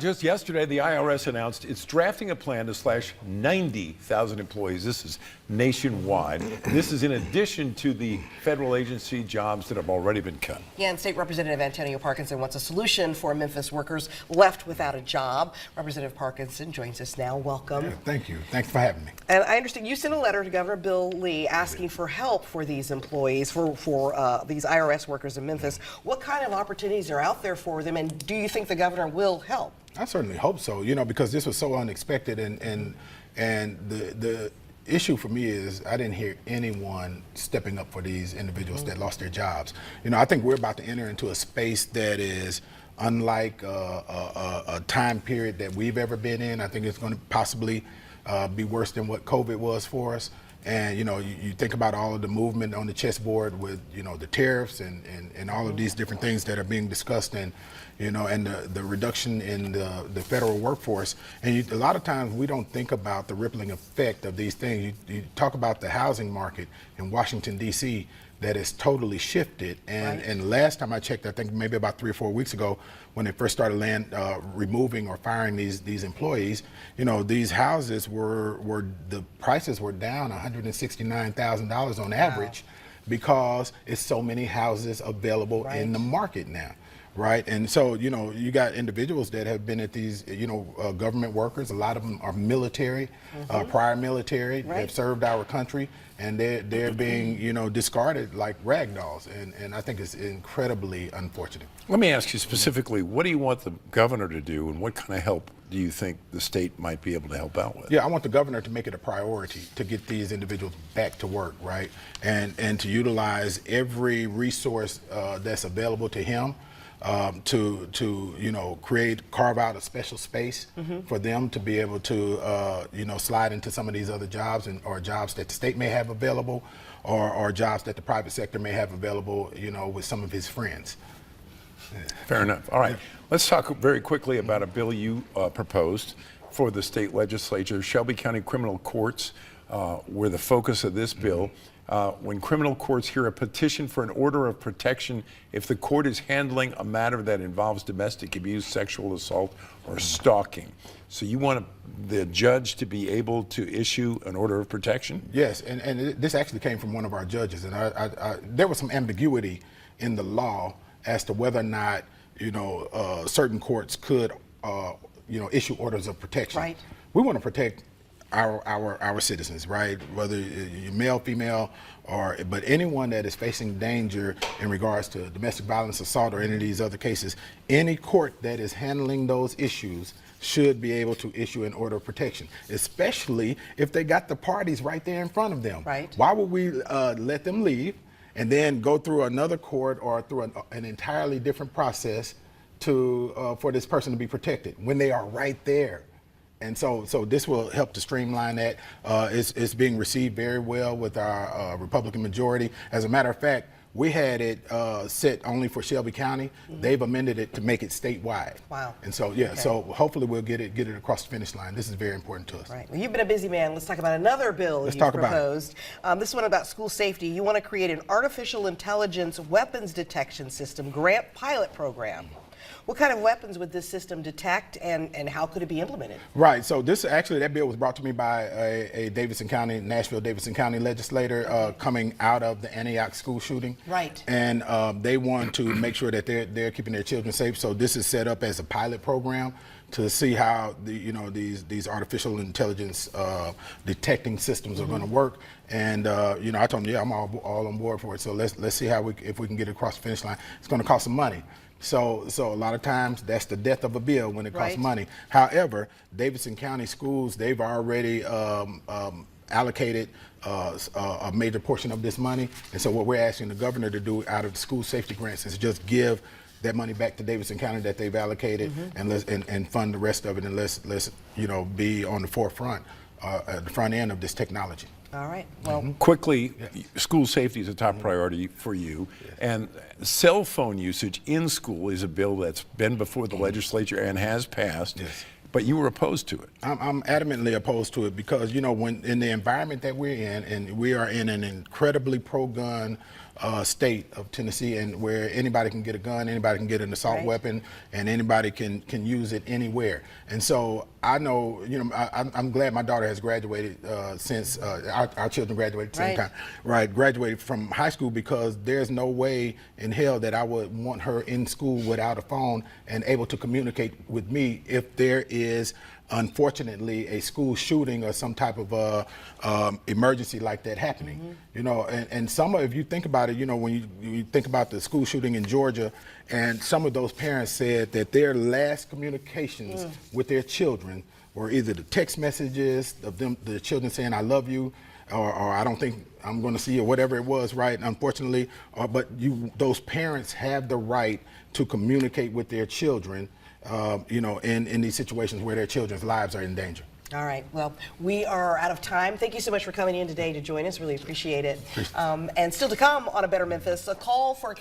Just yesterday, the IRS announced it's drafting a plan to slash 90,000 employees. This is nationwide. This is in addition to the federal agency jobs that have already been cut. Yeah, and State Representative Antonio Parkinson wants a solution for Memphis workers left without a job. Representative Parkinson joins us now. Welcome. Yeah, thank you. Thanks for having me. And I understand you sent a letter to Governor Bill Lee asking for help for these employees, for these IRS workers in Memphis. What kind of opportunities are out there for them, and do you think the governor will help? I certainly hope so, because this was so unexpected, and the issue for me is I didn't hear anyone stepping up for these individuals that lost their jobs. I think we're about to enter into a space that is unlike a time period that we've ever been in. I think it's going to possibly be worse than what COVID was for us. And you think about all of the movement on the chessboard with the tariffs and all of these different things that are being discussed, and and the reduction in the federal workforce. And a lot of times we don't think about the rippling effect of these things. You talk about the housing market in Washington, D.C. that has totally shifted. And last time I checked, I think maybe about 3 or 4 weeks ago, when they first started removing or firing these employees, these houses the prices were down $169,000 on average, because it's so many houses available in the market now. Right. And so, you got individuals that have been at these, government workers. A lot of them are military, prior military, have served our country, and they're being, discarded like rag dolls. And I think it's incredibly unfortunate. Let me ask you specifically, what do you want the governor to do, and what kind of help do you think the state might be able to help out with? Yeah, I want the governor to make it a priority to get these individuals back to work, right? And to utilize every resource that's available to him. To carve out a special space for them to be able to slide into some of these other jobs, or jobs that the state may have available, or jobs that the private sector may have available, with some of his friends. Fair enough. All right. Let's talk very quickly about a bill you proposed for the state legislature. Shelby County criminal courts were the focus of this bill. When criminal courts hear a petition for an order of protection, if the court is handling a matter that involves domestic abuse, sexual assault, or stalking. So you want the judge to be able to issue an order of protection? Yes, and this actually came from one of our judges, and there was some ambiguity in the law as to whether or not certain courts could issue orders of protection. Right. We want to protect our citizens, right? Whether you're male, female, but anyone that is facing danger in regards to domestic violence, assault, or any of these other cases, any court that is handling those issues should be able to issue an order of protection, especially if they got the parties right there in front of them. Right. Why would we let them leave and then go through another court or through an entirely different process for this person to be protected when they are right there? And so this will help to streamline that. It's being received very well with our Republican majority. As a matter of fact, we had it set only for Shelby County. They've amended it to make it statewide. Wow. And so, so hopefully we'll get it across the finish line. This is very important to us. Right. Well, you've been a busy man. Let's talk about another bill you've proposed. This one about school safety. You want to create an artificial intelligence weapons detection system grant pilot program. What kind of weapons would this system detect, and how could it be implemented? Right. So that bill was brought to me by a Nashville Davidson County legislator coming out of the Antioch school shooting. Right. And they want to make sure that they're keeping their children safe. So this is set up as a pilot program to see how these artificial intelligence detecting systems are going to work. And I told them, I'm all on board for it. So let's see if we can get it across the finish line. It's going to cost some money. So a lot of times that's the death of a bill when it costs money. However, Davidson County schools, they've already allocated a major portion of this money. And so what we're asking the governor to do out of the school safety grants is just give that money back to Davidson County that they've allocated, and fund the rest of it, and let's be on the forefront, at the front end of this technology. All right. Well, quickly, school safety is a top priority for you, and cell phone usage in school is a bill that's been before the legislature and has passed. Yes. But you were opposed to it. I'm adamantly opposed to it because, when in the environment that we're in, and we are in an incredibly pro-gun state of Tennessee, and where anybody can get a gun, anybody can get an assault weapon, and anybody can use it anywhere. And so I know, I'm glad my daughter has graduated since our children graduated at the same time. Right, graduated from high school, because there's no way in hell that I would want her in school without a phone and able to communicate with me if there is, unfortunately, a school shooting or some type of emergency like that happening. And some of, if you think about it, when you think about the school shooting in Georgia, and some of those parents said that their last communications with their children were either the text messages of them, the children saying "I love you," or "I don't think I'm going to see you," or whatever it was, right? Unfortunately, but those parents have the right to communicate with their children, in these situations where their children's lives are in danger. All right. Well, we are out of time. Thank you so much for coming in today to join us. Really appreciate it. And still to come on A Better Memphis, a call for